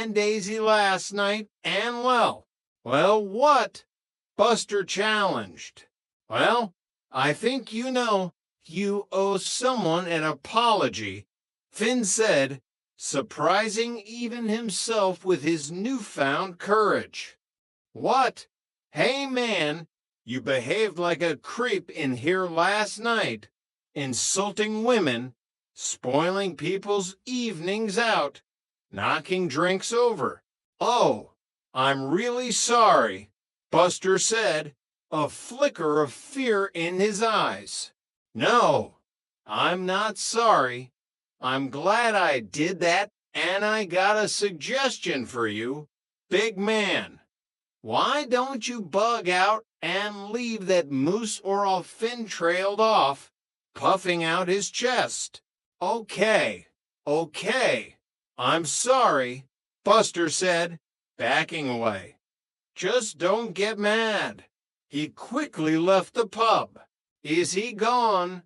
and Daisy last night, and well, what? Buster challenged. Well, I think you owe someone an apology, Finn said, surprising even himself with his newfound courage. What? Hey man, you behaved like a creep in here last night, insulting women, spoiling people's evenings out, knocking drinks over. Oh, I'm really sorry, Buster said, a flicker of fear in his eyes. No, I'm not sorry. I'm glad I did that, and I got a suggestion for you, big man. Why don't you bug out and leave that moose or I'll Finn trailed off, puffing out his chest? Okay, I'm sorry, Buster said, backing away. Just don't get mad. He quickly left the pub. Is he gone?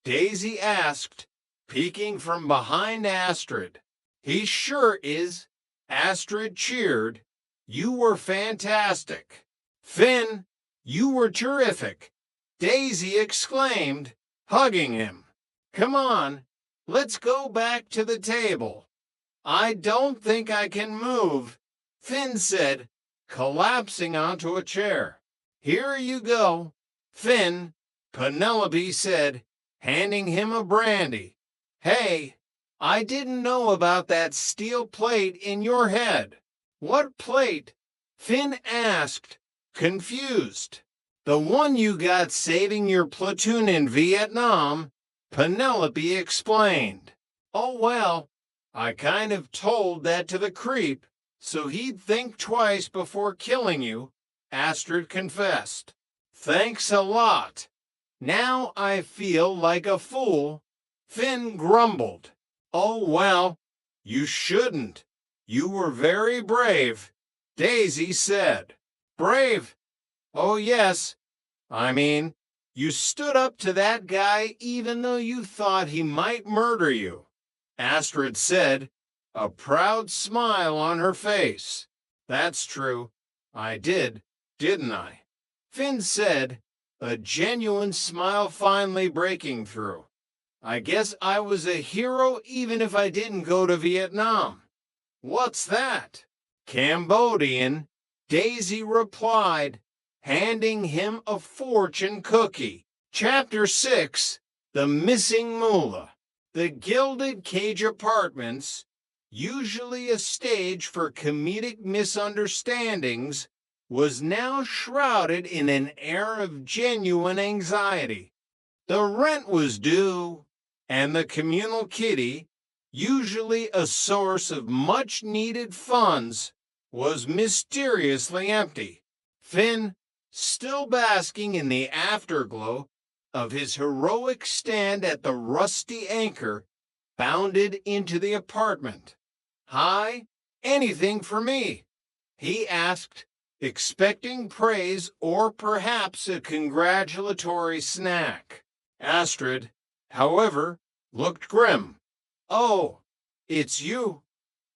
Daisy asked, peeking from behind Astrid. He sure is, Astrid cheered. You were fantastic. Finn, you were terrific, Daisy exclaimed, hugging him. Come on, let's go back to the table. I don't think I can move, Finn said, collapsing onto a chair. Here you go, Finn, Penelope said, handing him a brandy. Hey, I didn't know about that steel plate in your head. What plate? Finn asked, confused. The one you got saving your platoon in Vietnam, Penelope explained. Oh well, I kind of told that to the creep, so he'd think twice before killing you, Astrid confessed. Thanks a lot. Now I feel like a fool, Finn grumbled. Oh well, you shouldn't. You were very brave, Daisy said. Brave? Oh yes. I mean, you stood up to that guy even though you thought he might murder you, Astrid said, a proud smile on her face. That's true. I did, didn't I? Finn said, a genuine smile finally breaking through. I guess I was a hero even if I didn't go to Vietnam. What's that? Cambodian, Daisy replied, handing him a fortune cookie. Chapter 6, The Missing Moolah. The Gilded Cage Apartments, usually a stage for comedic misunderstandings, was now shrouded in an air of genuine anxiety. The rent was due, and the communal kitty, usually a source of much-needed funds, was mysteriously empty. Finn, still basking in the afterglow of his heroic stand at the rusty anchor, bounded into the apartment. Hi, anything for me? He asked, expecting praise or perhaps a congratulatory snack. Astrid, however, looked grim. Oh, it's you.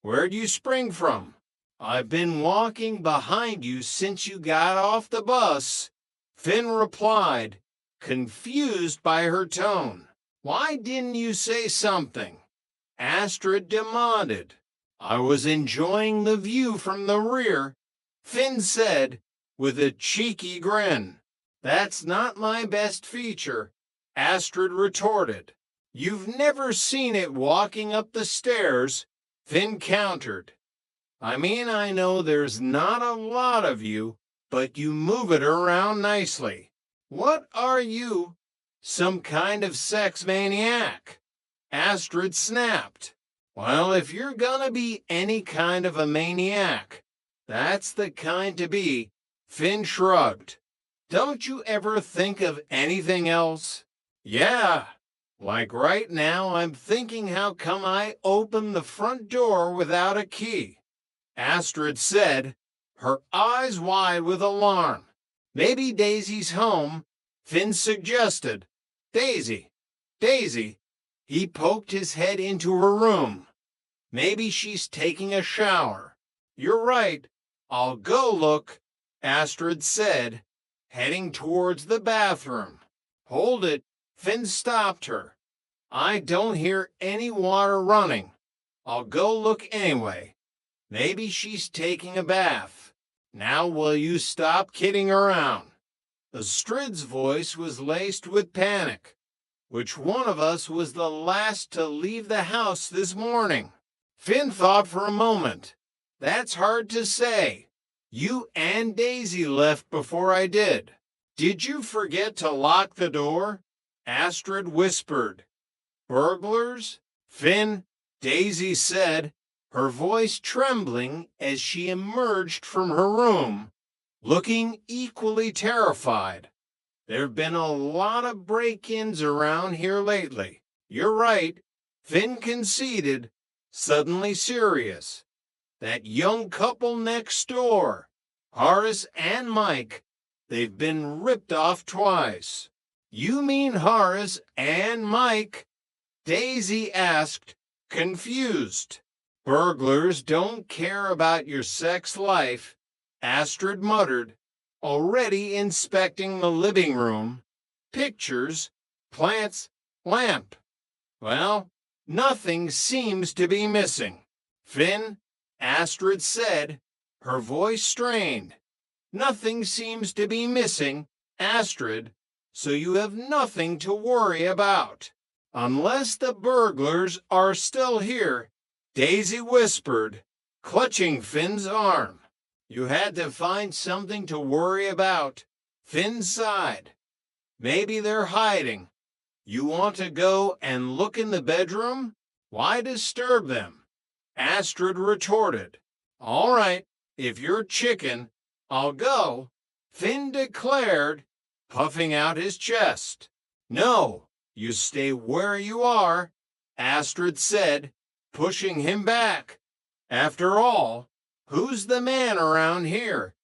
Where'd you spring from? I've been walking behind you since you got off the bus, Finn replied, confused by her tone. Why didn't you say something? Astrid demanded. I was enjoying the view from the rear, Finn said, with a cheeky grin. That's not my best feature, Astrid retorted. You've never seen it walking up the stairs, Finn countered. I mean, I know there's not a lot of you, but you move it around nicely. What are you? Some kind of sex maniac? Astrid snapped. Well, if you're gonna be any kind of a maniac, that's the kind to be, Finn shrugged. Don't you ever think of anything else? Yeah. Like right now, I'm thinking how come I opened the front door without a key, Astrid said, her eyes wide with alarm. Maybe Daisy's home, Finn suggested. Daisy. He poked his head into her room. Maybe she's taking a shower. You're right. I'll go look, Astrid said, heading towards the bathroom. Hold it, Finn stopped her. I don't hear any water running. I'll go look anyway. Maybe she's taking a bath. Now will you stop kidding around? Astrid's voice was laced with panic. Which one of us was the last to leave the house this morning? Finn thought for a moment. That's hard to say. You and Daisy left before I did. Did you forget to lock the door? Astrid whispered. Burglars? Finn, Daisy said, her voice trembling as she emerged from her room, looking equally terrified. There've been a lot of break-ins around here lately. You're right, Finn conceded, suddenly serious. That young couple next door, Horace and Mike, they've been ripped off twice. You mean Horace and Mike? Daisy asked, confused. Burglars don't care about your sex life, Astrid muttered, already inspecting the living room. Pictures, plants, lamp. Well, nothing seems to be missing. Finn, Astrid said, her voice strained. Nothing seems to be missing, Astrid, so you have nothing to worry about. Unless the burglars are still here, Daisy whispered, clutching Finn's arm. You had to find something to worry about. Finn sighed. Maybe they're hiding. You want to go and look in the bedroom? Why disturb them? Astrid retorted. All right, if you're chicken, I'll go, Finn declared, puffing out his chest. No, you stay where you are, Astrid said, pushing him back. After all, who's the man around here?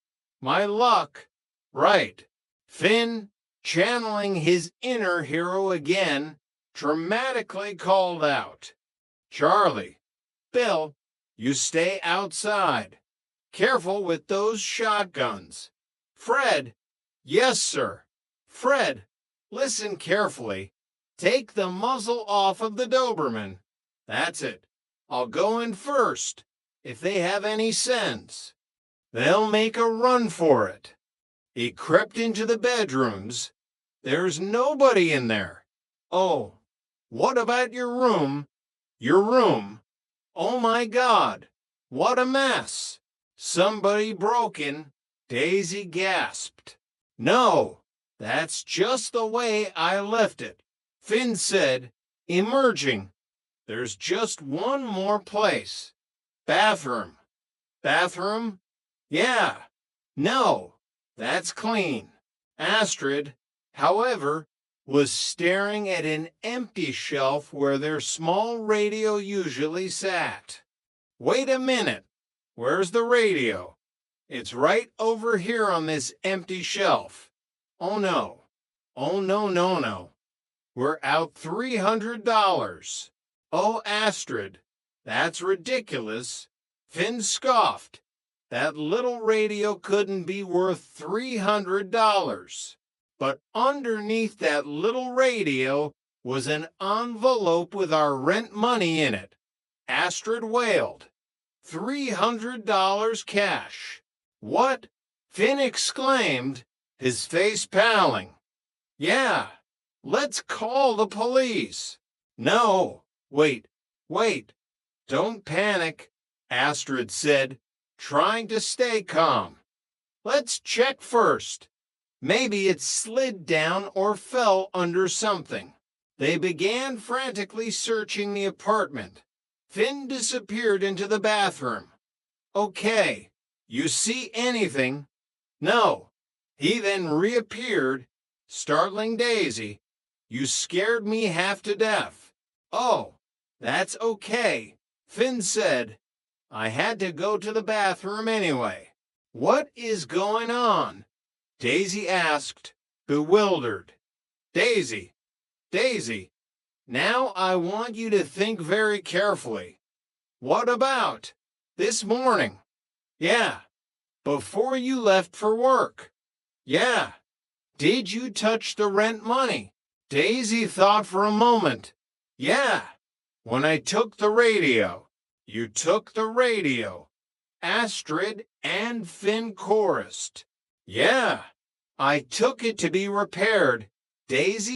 My luck. Right. Finn, channeling his inner hero again, dramatically called out. Charlie, Bill, you stay outside. Careful with those shotguns. Fred, yes, sir. Fred, listen carefully. Take the muzzle off of the Doberman. That's it. I'll go in first, if they have any sense. They'll make a run for it. He crept into the bedrooms. There's nobody in there. Oh, what about your room? Your room? Oh my God, what a mess. Somebody broke in, Daisy gasped. No, that's just the way I left it, Finn said, emerging. There's just one more place. Bathroom. Bathroom? Yeah. No, that's clean. Astrid, however, was staring at an empty shelf where their small radio usually sat. Wait a minute. Where's the radio? It's right over here on this empty shelf. Oh no. Oh no, no, no. We're out $300. Oh, Astrid, that's ridiculous. Finn scoffed. That little radio couldn't be worth $300. But underneath that little radio was an envelope with our rent money in it. Astrid wailed. $300 cash. What? Finn exclaimed, his face paling. Yeah, let's call the police. No, wait. Don't panic, Astrid said, trying to stay calm. Let's check first. Maybe it slid down or fell under something. They began frantically searching the apartment. Finn disappeared into the bathroom. Okay, you see anything? No. He then reappeared, startling Daisy. You scared me half to death. Oh, that's okay, Finn said. I had to go to the bathroom anyway. What is going on? Daisy asked, bewildered. Daisy, now I want you to think very carefully. What about this morning? Yeah. Before you left for work. Yeah. Did you touch the rent money? Daisy thought for a moment. Yeah. When I took the radio. You took the radio. Astrid and Finn chorused. Yeah. I took it to be repaired. Daisy